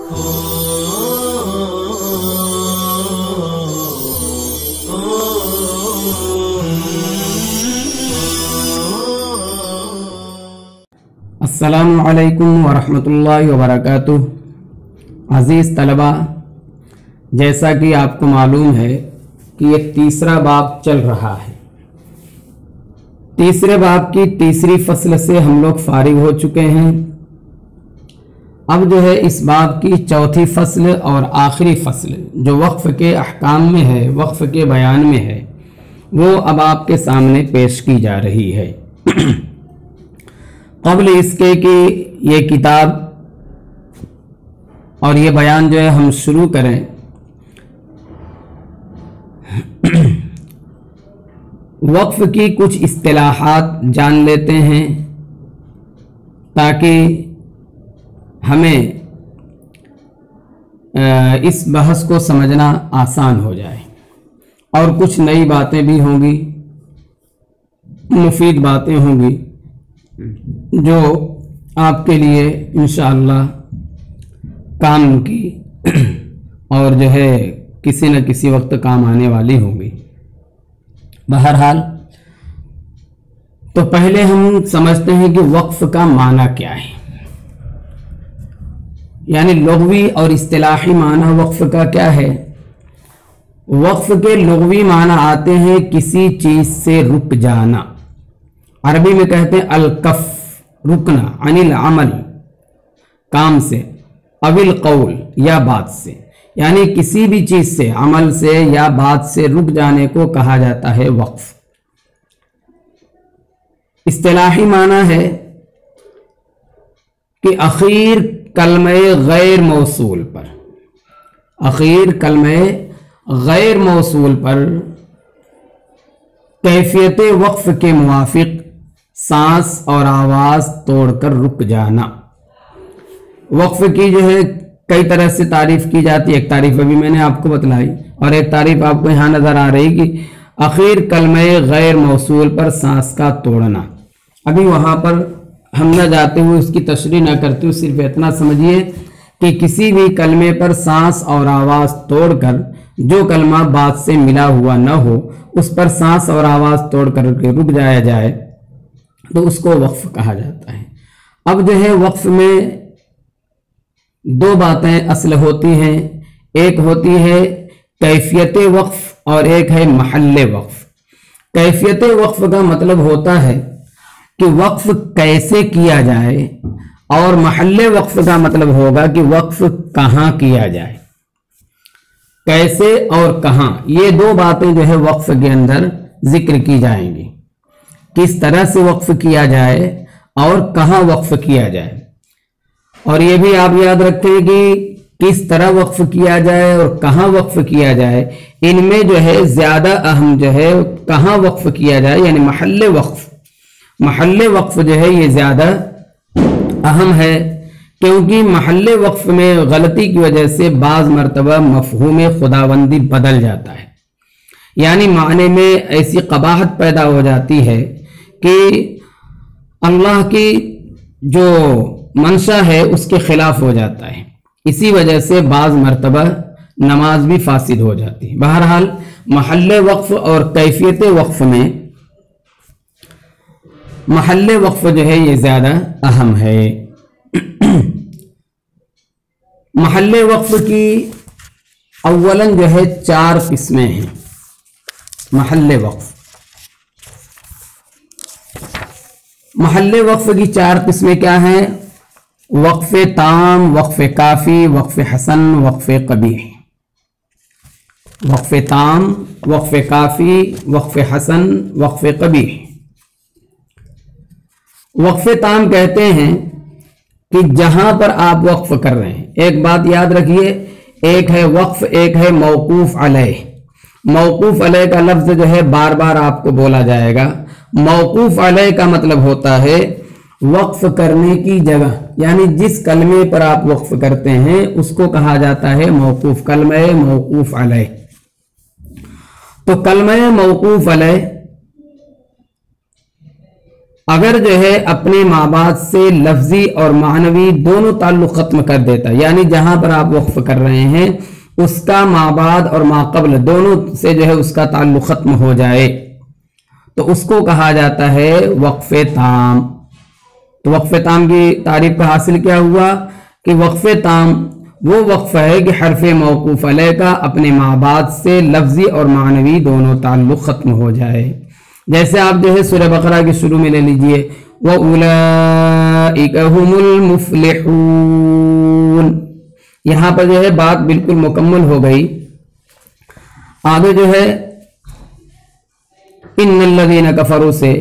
अस्सलामु अलैकुम वरहमतुल्लाहि वबरकातुह। अज़ीज़ तलबा, जैसा कि आपको मालूम है कि एक तीसरा बाब चल रहा है। तीसरे बाब की तीसरी फसल से हम लोग फारिग हो चुके हैं। अब जो है इस बाब की चौथी फसल और आखिरी फसल जो वक्फ के अहकाम में है, वक्फ के बयान में है, वो अब आपके सामने पेश की जा रही है। क़ब्ल इसके कि ये किताब और ये बयान जो है हम शुरू करें, वक्फ की कुछ इस्तिलाहात जान लेते हैं ताकि हमें इस बहस को समझना आसान हो जाए, और कुछ नई बातें भी होंगी, मुफीद बातें होंगी जो आपके लिए इंशाअल्लाह काम की और जो है किसी न किसी वक्त काम आने वाली होंगी। बहरहाल, तो पहले हम समझते हैं कि वक्फ का माना क्या है, यानी लुग़वी और इस्तिलाही माना वक्फ का क्या है। वक्फ के लुग़वी माना आते हैं किसी चीज से रुक जाना। अरबी में कहते हैं अल-कफ, रुकना, अनिल अमल, काम से, अविल कौल, या बात से, यानी किसी भी चीज से, अमल से या बात से रुक जाने को कहा जाता है वक्फ। इस्तिलाही माना है कि अखीर कलमे गैर मौसूल पर, अखीर कलमे गैर मौसूल पर कैफियत वक्फ के मुवाफिक सांस और आवाज तोड़कर रुक जाना। वक्फ की जो है कई तरह से तारीफ की जाती है। एक तारीफ अभी मैंने आपको बतलाई, और एक तारीफ आपको यहाँ नजर आ रही कि आखिर कलमे गैर मौसूल पर सांस का तोड़ना। अभी वहाँ पर हम न जाते हुए उसकी तशरीह न करते हुए सिर्फ इतना समझिए कि किसी भी कलमे पर सांस और आवाज तोड़कर, जो कलमा बात से मिला हुआ न हो, उस पर सांस और आवाज तोड़कर रुक जाया जाए तो उसको वक्फ कहा जाता है। अब जो है वक्फ में दो बातें असल होती हैं, एक होती है कैफियत वक्फ और एक है महल्ले वक्फ। कैफियत वक्फ का मतलब होता है कि वक्फ कैसे किया जाए, और महल्ले वक्फ का मतलब होगा कि वक्फ कहाँ किया जाए। कैसे और कहाँ, ये दो बातें जो है वक्फ के अंदर जिक्र की जाएंगी। किस तरह से वक्फ किया जाए और कहाँ वक्फ किया जाए। और ये भी आप याद रखें कि किस तरह वक्फ किया जाए और कहाँ वक्फ किया जाए, इनमें जो है ज्यादा अहम जो है कहाँ वक्फ किया जाए, यानी महल्ले वक्फ। महल्ले वक्फ जो है ये ज्यादा अहम है, क्योंकि महल्ले वक्फ में गलती की वजह से बाज मरतबा मफहूम खुदाबंदी बदल जाता है, यानी माने में ऐसी कबाहत पैदा हो जाती है कि अल्लाह की जो मंशा है उसके खिलाफ हो जाता है। इसी वजह से बाज मरतबा नमाज भी फासिद हो जाती है। बहरहाल, महल्ले वक्फ और कैफियत वक्फ में महल्ले वक्फ जो है ये ज्यादा अहम है। महल्ले वक्फ की अव्वलन जो है 4 किस्में हैं। महल्ले वक्फ, महल्ले वक्फ की 4 किस्में क्या हैं? वक्फ ताम, वक्फ काफी, वक्फ हसन, वक्फ कबीह। वक्फ ताम, वक्फ काफी, वक्फ हसन, वक्फ कबीह। वक्फ ताम कहते हैं कि जहां पर आप वक्फ कर रहे हैं, एक बात याद रखिए, एक है वक्फ, एक है मौकूफ अलैह। मौकूफ अलैह का लफ्ज जो है बार बार आपको बोला जाएगा। मौकूफ अलैह का मतलब होता है वक्फ करने की जगह, यानी जिस कलमे पर आप वक्फ करते हैं उसको कहा जाता है मौकूफ, कलमे मौकूफ अलैह। तो कलमे मौकूफ अलैह اگر جو ہے اپنے ماں بعد سے لفظی اور معنوی دونوں تعلق ختم کر دیتا، یعنی جہاں پر آپ وقف کر رہے ہیں اس کا ماں بعد اور ماں قبل دونوں سے جو ہے اس کا تعلق ختم ہو جائے تو اس کو کہا جاتا ہے وقف تام۔ تو وقف تام کی تعریف کا حاصل کیا ہوا کہ وقف تام وہ وقف ہے کہ حرف موقوف علیہ کا اپنے ماں بعد سے لفظی اور معنوی دونوں تعلق ختم ہو جائے۔ جیسے آپ جو ہے سورہ بقرہ کے شروع میں لے لیجئے وَأُولَئِكَ هُمُ الْمُفْلِحُونَ، یہاں پر جو ہے بات بالکل مکمل ہو گئی۔ آگے جو ہے ان الذین کفروا سے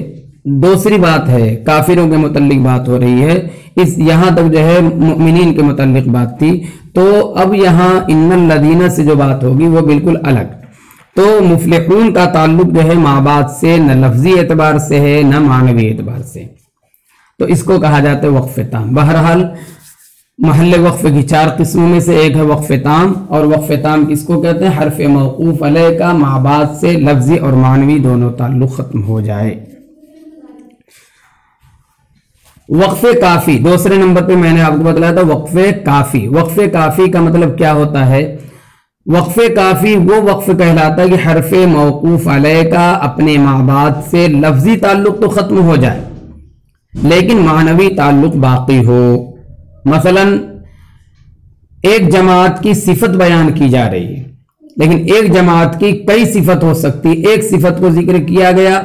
دوسری بات ہے، کافروں کے متعلق بات ہو رہی ہے، اس یہاں تک جو ہے مؤمنین کے متعلق بات تھی، تو اب یہاں ان الذین سے جو بات ہوگی وہ بالکل الگ۔ تو مفلحون کا تعلق جو ہے ماں بعد سے نہ لفظی اعتبار سے ہے نہ معنوی اعتبار سے، تو اس کو کہا جاتا ہے وقف تام۔ بہرحال محل وقف کی 4 قسموں میں سے ایک ہے وقف تام، اور وقف تام کس کو کہتے ہیں؟ حرف موقوف علیہ کا ماں بعد سے لفظی اور معنوی دونوں تعلق ختم ہو جائے۔ وقف کافی دوسرے نمبر پہ میں نے آپ کو بتلایا تھا وقف کافی۔ وقف کافی کا مطلب کیا ہوتا ہے؟ وقف کافی وہ وقف کہلاتا ہے کہ حرف موقوف علیہ کا اپنے ماں بعد سے لفظی تعلق تو ختم ہو جائے لیکن معنوی تعلق باقی ہو۔ مثلا ایک جماعت کی صفت بیان کی جا رہی ہے لیکن ایک جماعت کی کئی صفت ہو سکتی، ایک صفت کو ذکر کیا گیا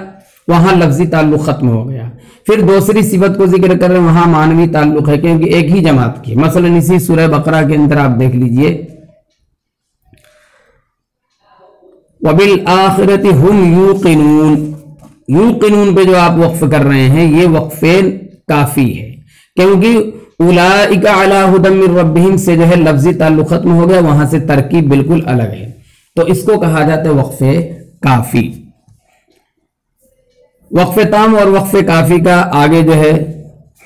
وہاں لفظی تعلق ختم ہو گیا، پھر دوسری صفت کو ذکر کر رہے ہیں وہاں معنوی تعلق ہے کیونکہ ایک ہی جماعت کی۔ مثلا اسی سورہ بقرہ کے اندر آپ دیکھ لیجئے وَبِالْآخِرَةِ هُمْ يُوقِنُونَ، یوقنون پہ جو آپ وقف کر رہے ہیں یہ وقف کافی ہے کیونکہ اولئک علی ھدی من ربہم سے جو ہے لفظی تعلق ختم ہو گیا، وہاں سے ترکیب بالکل الگ ہے، تو اس کو کہا جاتا ہے وقف کافی۔ وقف تام اور وقف کافی کا آگے جو ہے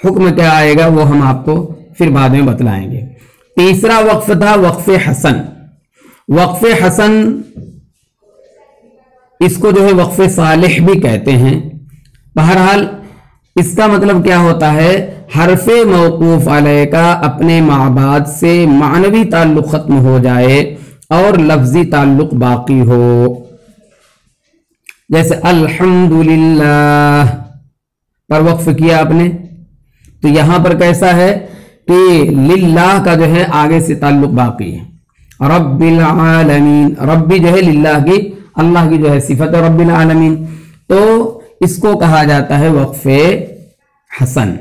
حکم کیا آئے گا وہ ہم آپ کو پھر بعد میں بتلائیں گے۔ تیسرا وقف تھا وقف حسن۔ وقف حسن اس کو جو ہے وقف صالح بھی کہتے ہیں۔ بہرحال اس کا مطلب کیا ہوتا ہے؟ حرف موقوف علیہ کا اپنے ماں بعد سے معنوی تعلق ختم ہو جائے اور لفظی تعلق باقی ہو، جیسے الحمدللہ پر وقف کیا آپ نے تو یہاں پر کیسا ہے کہ للہ کا جو ہے آگے سے تعلق باقی ہے۔ رب العالمین، ربی جو ہے للہ کی اللہ کی جو ہے صفت رب العالمین، تو اس کو کہا جاتا ہے وقف حسن۔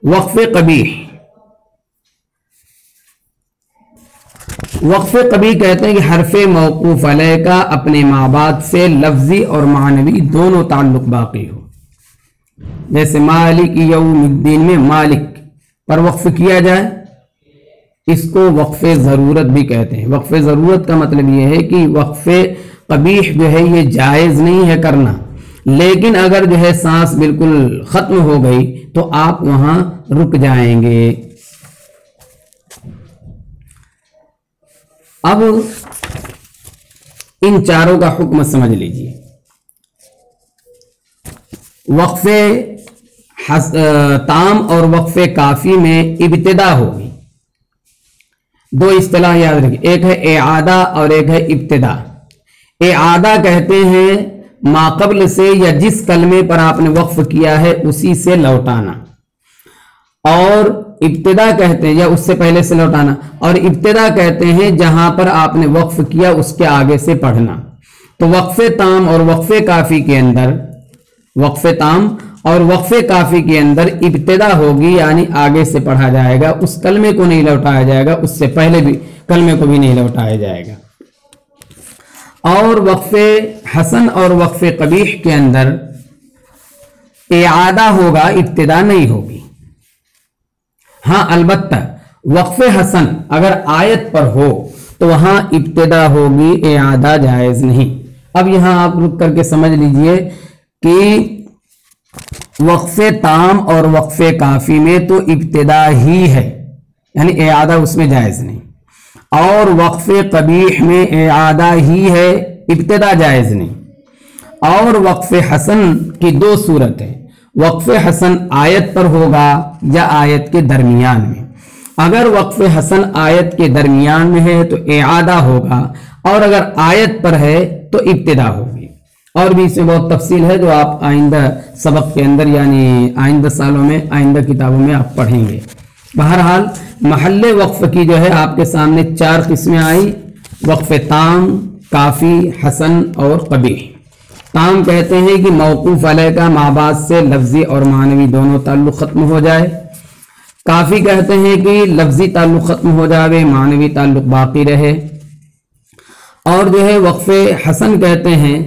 وقف قبیح، وقف قبیح کہتے ہیں کہ حرف موقوف علیہ کا اپنے ماں بعد سے لفظی اور معنوی دونوں تعلق باقی ہو، جیسے مالک یوم الدین میں مالک پر وقف کیا جائے، اس کو وقف ضرورت بھی کہتے ہیں۔ وقف ضرورت کا مطلب یہ ہے کہ وقف قبیح جو ہے یہ جائز نہیں ہے کرنا، لیکن اگر جو ہے سانس بالکل ختم ہو گئی تو آپ وہاں رک جائیں گے۔ اب ان چاروں کا حکم سمجھ لیجئے۔ وقف تام اور وقف کافی میں ابتدا ہوگی۔ دو اصطلاح یاد رکھیں، ایک ہے اعادہ اور ایک ہے ابتدا۔ اعادہ کہتے ہیں ما قبل سے یا جس کلمے پر آپ نے وقف کیا ہے اسی سے لوٹانا، اور ابتدا کہتے ہیں یا اس سے پہلے سے لوٹانا، اور ابتدا کہتے ہیں جہاں پر آپ نے وقف کیا اس کے آگے سے پڑھنا۔ تو وقف تام اور وقف کافی کے اندر وقف تام اور وقف کافی کے اندر ابتدا ہوگی یعنی آگے سے پڑھا جائے گا، اس کلمے کو نہیں لوٹایا جائے گا، اس سے پہلے بھی کلمے کو بھی نہیں لوٹایا جائے گا۔ اور وقف حسن اور وقف قبیح کے اندر اعادہ ہوگا، ابتدا نہیں ہوگی۔ ہاں البتہ وقف حسن اگر آیت پر ہو تو وہاں ابتدا ہوگی، اعادہ جائز نہیں۔ اب یہاں آپ رک کر کے سمجھ لیجئے کہ وقف تام اور وقف کافی میں تو ابتدا ہی ہے یعنی اعادہ اس میں جائز نہیں، اور وقف قبیح میں اعادہ ہی ہے، ابتدا جائز نہیں۔ اور وقف حسن کی دو صورت ہے، وقف حسن آیت پر ہوگا یا آیت کے درمیان میں۔ اگر وقف حسن آیت کے درمیان میں ہے تو اعادہ ہوگا، اور اگر آیت پر ہے تو ابتدا ہوگی، اور بھی اس میں بہت تفصیل ہے جو آپ آئندہ سبق کے اندر یعنی آئندہ سالوں میں آئندہ کتابوں میں آپ پڑھیں گے۔ بہرحال محل وقف کی جو ہے آپ کے سامنے 4 قسمیں آئی، وقف تام، کافی، حسن اور قبیح۔ تام کہتے ہیں کہ موقوف علیہ کا ماں بعد سے لفظی اور معنوی دونوں تعلق ختم ہو جائے۔ کافی کہتے ہیں کہ لفظی تعلق ختم ہو جائے، معنوی تعلق باقی رہے۔ اور جو ہے وقف حسن کہتے ہیں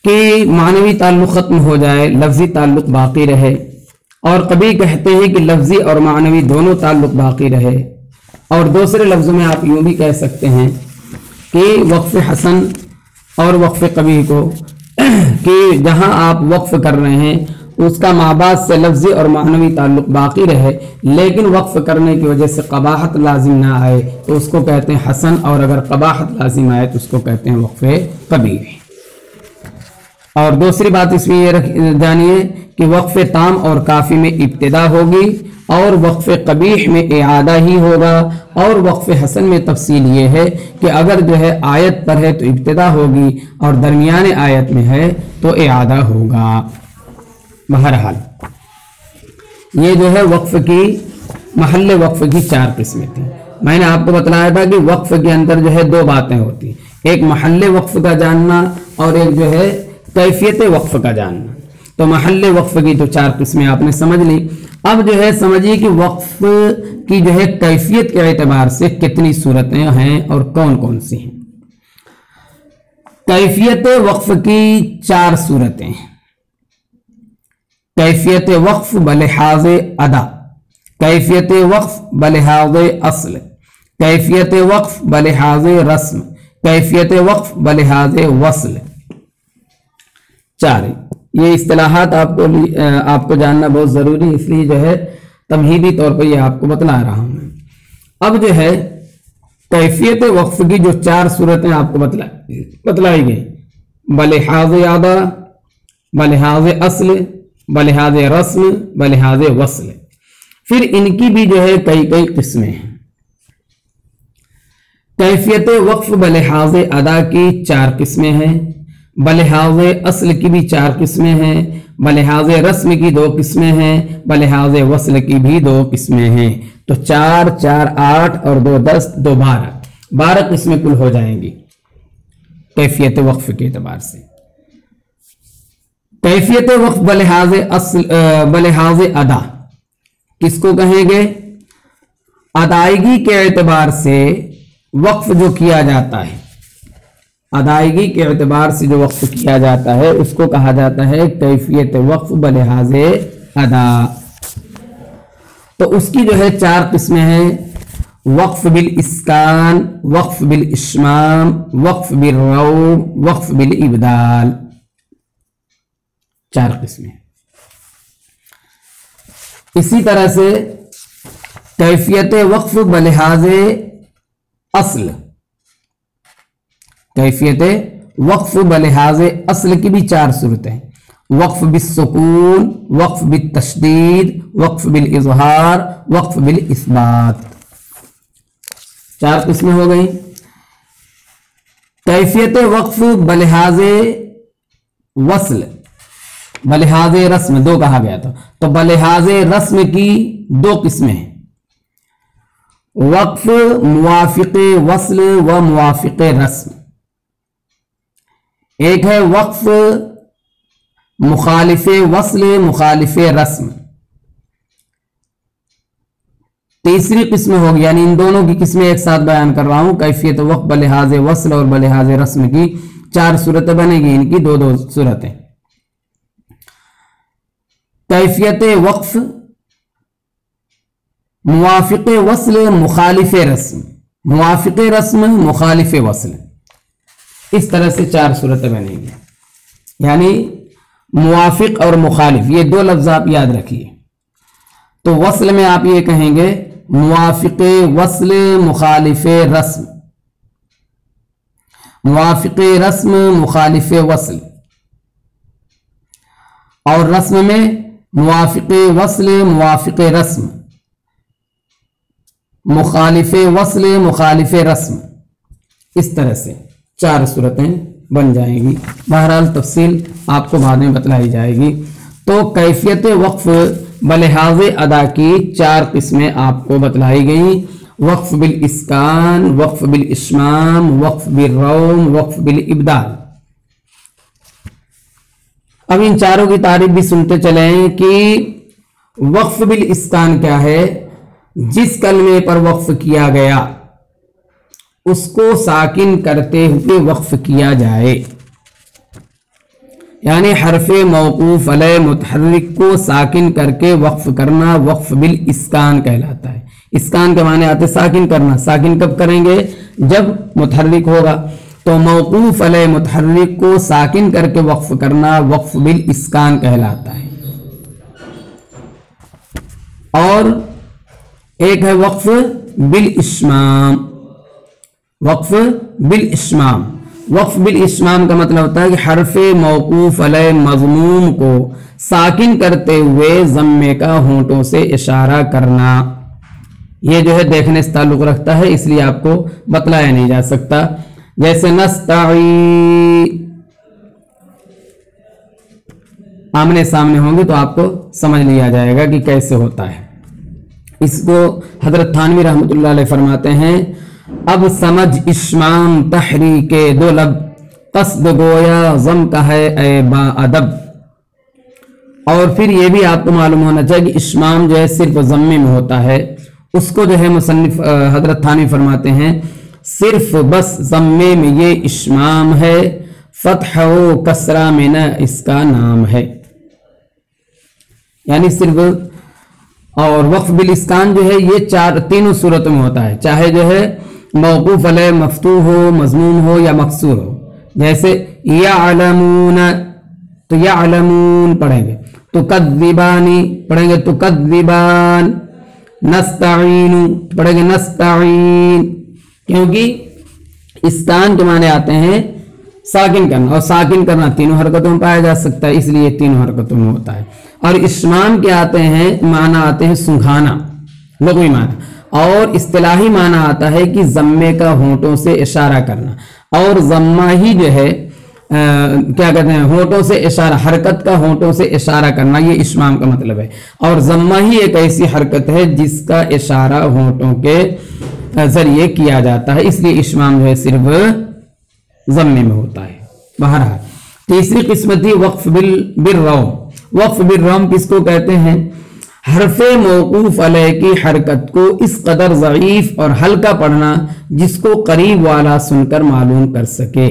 کہ معنوی تعلق ختم ہو جائے، لفظی تعلق باقی رہے۔ اور قبیح کہتے ہیں کہ لفظی اور معنوی دونوں تعلق باقی رہے۔ اور دوسرے لفظوں میں آپ یوں بھی کہہ سکتے ہیں کہ وقف حسن اور وقف قبیح کو کہ جہاں آپ وقف کر رہے ہیں اس کا مابعد سے لفظی اور معنوی تعلق باقی رہے، لیکن وقف کرنے کی وجہ سے قباحت لازم نہ آئے تو اس کو کہتے ہیں حسن، اور اگر قباحت لازم آئے تو اس کو کہتے ہیں وقف قبیح۔ اور دوسری بات اس میں یہ جانیے کہ وقف تام اور کافی میں ابتدا ہوگی، اور وقف قبیح میں اعادہ ہی ہوگا، اور وقف حسن میں تفصیل یہ ہے کہ اگر جو ہے آیت پر ہے تو ابتدا ہوگی، اور درمیان آیت میں ہے تو اعادہ ہوگا۔ بہرحال یہ جو ہے وقف کی محل وقف کی 4 قسمیں تھیں۔ میں نے آپ کو بتلایا تھا کہ وقف کے اندر جو ہے 2 باتیں ہوتی ہیں، ایک محل وقف کا جاننا اور ایک جو ہے کیفیت وقف کا جاننا۔ تو محل وقف کی تو 4 قسمیں آپ نے سمجھ لی۔ اب جو ہے سمجھیے کہ وقف کی جو ہے کیفیت کے اعتبار سے کتنی صورتیں ہیں اور کون کون سی ہیں۔ کیفیت وقف کی 4 صورتیں ہیں۔ کیفیت وقف بلحاظ ادا، کیفیت وقف بلحاظ اصل، کیفیت وقف بلحاظ رسم، کیفیت وقف بلحاظ وصل۔ 4 یہ اصطلاحات آپ کو جاننا بہت ضروری، اس لیے جو ہے تمہیدی طور پر یہ آپ کو بتلا رہا ہوں میں۔ اب جو ہے کیفیت وقف کی جو 4 صورتیں آپ کو بتلائی گئی، بلحاظ ادا، بلحاظ اصل، بلحاظ رسم، بلحاظ وصل۔ پھر ان کی بھی جو ہے کئی قسمیں ہیں۔ کیفیت وقف بلحاظ ادا کی 4 قسمیں ہیں، بلحاظ اصل کی بھی 4 قسمیں ہیں، بلحاظ رسم کی 2 قسمیں ہیں، بلحاظ وصل کی بھی 2 قسمیں ہیں۔ تو 4 4 8 اور 2 10 2 12 قسمیں کل ہو جائیں گی کیفیت وقف کے اعتبار سے۔ کیفیت وقف بلحاظ ادا کس کو کہیں گے؟ ادائیگی کے اعتبار سے وقف جو کیا جاتا ہے، ادائیگی کے اعتبار سے جو وقف کیا جاتا ہے اس کو کہا جاتا ہے کیفیت وقف بلحاظ ادا۔ تو اس کی جو ہے 4 قسمیں ہیں، وقف بالاسکان، وقف بالاشمام، وقف بالروم، وقف بالابدال۔ 4 قسمیں۔ اسی طرح سے کیفیت وقف بلحاظ اصل، کیفیت وقف بلحاظ اصل کی بھی 4 صورتیں، وقف بالسکون، وقف بالتشدید، وقف بالاظہار، وقف بالاثبات۔ 4 قسمیں ہو گئیں۔ کیفیت وقف بلحاظ وصل، بلحاظ رسم 2 کہا گیا تھا، تو بلحاظ رسم کی 2 قسمیں ہیں، وقف موافق وصل و موافق رسم۔ ایک ہے وقف مخالف وصل مخالف رسم، تیسری قسم ہوگی، یعنی ان دونوں کی قسمیں ایک ساتھ بیان کر رہا ہوں۔ کیفیت وقف بلحاظ وصل اور بلحاظ رسم کی 4 صورتیں بنے گی، ان کی 2 صورتیں۔ کیفیت وقف موافق وصل مخالف رسم، موافق رسم مخالف وصل، اس طرح سے 4 صورتیں بنیں گی۔ یعنی موافق اور مخالف یہ 2 لفظ آپ یاد رکھیے۔ تو وصل میں آپ یہ کہیں گے موافق وصل مخالف رسم، मुवाफिक रस्म मुखालिफ वस्ल, और रस्म में मुवाफिक वस्ल मुवाफिक रस्म, मुखालिफ वस्ल मुखालिफ रस्म, इस तरह से 4 सूरतें बन जाएंगी। बहरहाल तफसील आपको बाद में बतलाई जाएगी। तो कैफियत वक्फ बलिहाज अदा की 4 किस्में आपको बतलाई गई। वक्फ बिल इस्कान, वक्फ बिल इश्माम, वक्फ बिल रौम, वक्फ बिल इब्दाल। अब इन चारों की तारीफ भी सुनते चले कि वक्फ बिल इस्कान क्या है। जिस कलमे पर वक्फ किया गया उसको साकिन करते हुए वक्फ किया जाए, यानी हरफे मौकूफ अलैह मुतहर्रिक को साकिन करके वक्फ करना वक्फ बिल इस्कान कहलाता है। इस्कान के माने आते साकिन करना। साकिन कब करेंगे? जब मुतहर्रिक होगा। तो मौकूफ अलैह मुतहर्रिक को साकिन करके वक्फ करना वक्फ बिल इस्कान कहलाता है। और एक है वक्फ बिल इश्माम। वक्फ बिल इश्माम, वक्फ बिल इश्माम का मतलब होता है कि हरफे मौकूफ अलैह मज़मूम को साकिन करते हुए ज़म्मे का होंठों से इशारा करना। ये जो है देखने से ताल्लुक़ रखता है, इसलिए आपको बतलाया नहीं जा सकता। जैसे नस्तईन, आमने सामने होंगे तो आपको समझ लिया जाएगा कि कैसे होता है। इसको हजरत थानवी रहमतुल्लाह अलैह फरमाते हैं, अब समझ इश्माम तहरीके दो लब, कस्द गोया ज़म का है ए बाअदब। और फिर ये भी आपको मालूम होना चाहिए कि इश्माम जो है सिर्फ ज़म्मे में होता है। उसको जो है मुसन्निफ हजरत थानवी फरमाते हैं, सिर्फ बस ज़म्मे में ये इश्माम है, फतह व कसरा में न इसका नाम है। यानी सिर्फ। और वक्फ बिल इस्कान जो है ये तीनों सूरतों में होता है, चाहे जो है मौकूफ अलैह मफ्तूह हो, मज़मूम हो या मकसूर हो। जैसे यअलमून, तो यअलमून पढ़ेंगे, तुकद्दिबानी पढ़ेंगे तुकद्दिबान, नस्तईनु पढ़ेंगे नस्तईन, क्योंकि इस्कान के माने आते हैं साकिन करना, और साकिन करना तीनों हरकतों में पाया जा सकता है, इसलिए तीनों हरकतों में होता है। और इश्माम के आते हैं माना आते हैं सुंघाना, लग़वी माना, और इस्तिलाही माना आता है कि ज़म्मे का होंठों से इशारा करना। और ज़म्मा ही जो है क्या कहते हैं, होंठों से इशारा, हरकत का होंठों से इशारा करना, ये इश्माम का मतलब है। और ज़म्मा ही एक ऐसी हरकत है जिसका इशारा होंठों के जरिए किया जाता है, इसलिए इश्माम जो है सिर्फ ज़म्मे में होता है। बहरहाल तीसरी किस्म थी वक्फ बिल रौम। वक्फ बिल रौम किसको कहते हैं? हरफे मौकूफ अलैह की हरकत को इस कदर ज़ईफ और हल्का पढ़ना जिसको करीब वाला सुनकर मालूम कर सके,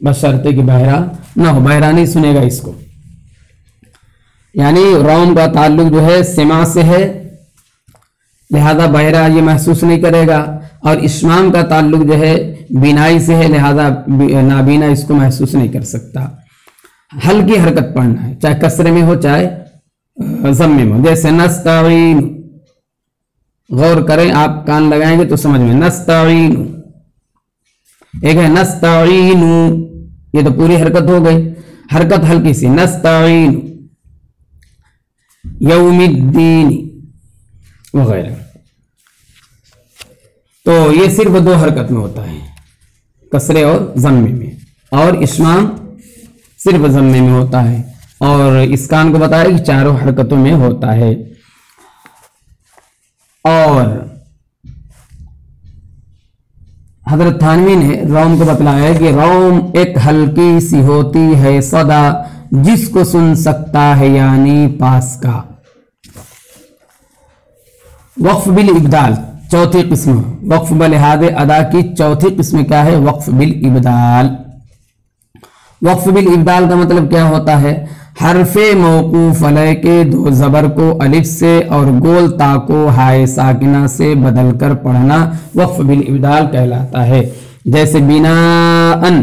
बशर्ते कि बहरा ना हो। बहरा नहीं सुनेगा इसको, यानी रौम का ताल्लुक जो है सिमा से है, लिहाजा बहरा ये महसूस नहीं करेगा। और इश्माम का ताल्लुक जो है बीनाई से है, लिहाजा नाबीना इसको महसूस नहीं कर सकता। हल्की हरकत पढ़ना है, चाहे कसरे में हो चाहे ज़म्मे में। जैसे नस्तईन, गौर करें, आप कान लगाएंगे तो समझ में, नस्तईन। एक है नस्तईनु, ये तो पूरी हरकत हो गई, हरकत हल्की सी, नस्तईन यौमिद्दीन वगैरह। तो ये सिर्फ 2 हरकत में होता है, कसरे और ज़म्मे में। और इश्माम सिर्फ ज़म्मे में होता है। और इस्कान को बताया कि चारों हरकतों में होता है। और हजरत थानवी ने रौम को बतलाया कि रौम एक हल्की सी होती है सदा, जिसको सुन सकता है यानी पास का। वक्फ बिल इब्दाल चौथी किस्म, वक्फ बलिहाज अदा की चौथी किस्म क्या है? वक्फ बिल इब्दाल। वक्फ बिल इब्दाल का मतलब क्या होता है? हरफे मौकूफ अलैह के 2 ज़बर को अलिफ से और गोल ता को हाय साकिना से बदल कर पढ़ना वक्फ बिल इब्दाल कहलाता है। जैसे बिनाअन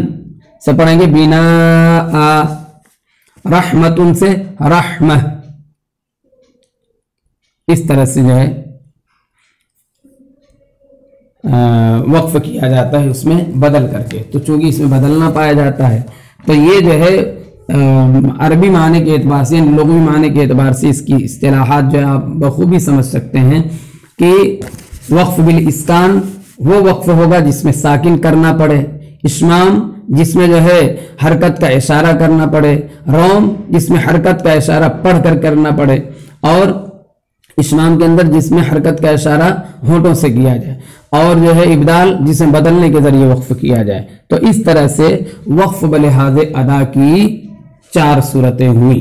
से पढ़ेंगे बिना, रहमतुन से रहमह, इस तरह से जो है वक्फ किया जाता है उसमें बदल करके। तो चूंकि इसमें बदलना पाया जाता है तो ये जो है अरबी माने के एतबार से, लुग़वी माने के एतबार से इसकी इस्तिलाहात जो है आप बखूबी समझ सकते हैं कि वक्फ बिल इस्कान वो वक्फ होगा जिसमें साकिन करना पड़े, इश्माम जिसमें जो है हरकत का इशारा करना पड़े, रोम जिसमें हरकत का इशारा पढ़ कर करना पड़े, और इश्माम के अंदर जिसमें हरकत का इशारा होंठों से किया जाए, और जो है इब्दाल जिसमें बदलने के जरिए वक्फ किया जाए। तो इस तरह से वक्फ बलिहाज़ अदा की 4 सूरतें हुई।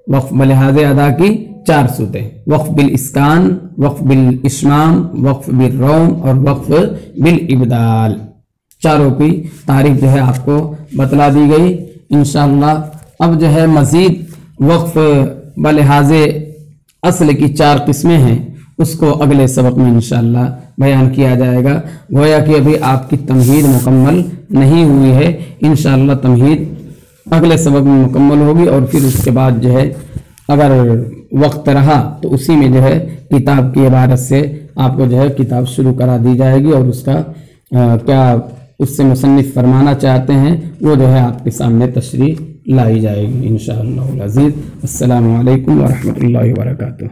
वक्फ बलिहाज़ अदा की 4 सूरतें, वक्फ बिल इस्कान, वक्फ बिल इश्माम, वक्फ बिल रोम और वक्फ बिल इब्दाल। चारों की तारीफ जो है आपको बतला दी गई। इंशाअल्लाह अब जो है मज़ीद वक्फ बलिहाज़ असल की 4 किस्में हैं उसको अगले सबक में इंशाअल्लाह बयान किया जाएगा। गोया कि अभी आपकी तमहीद मुकम्मल नहीं हुई है, इंशाअल्लाह तमहीद अगले सबक में मुकम्मल होगी। और फिर उसके बाद जो है अगर वक्त रहा तो उसी में जो है किताब की इबारत से आपको जो है किताब शुरू करा दी जाएगी, और उसका क्या उससे मुसन्निफ फरमाना चाहते हैं वो जो है आपके सामने तशरीह लाई जाएगी इंशाअल्लाह अज़ीज़। अस्सलामु अलैकुम व रहमतुल्लाहि व बरकातुहू।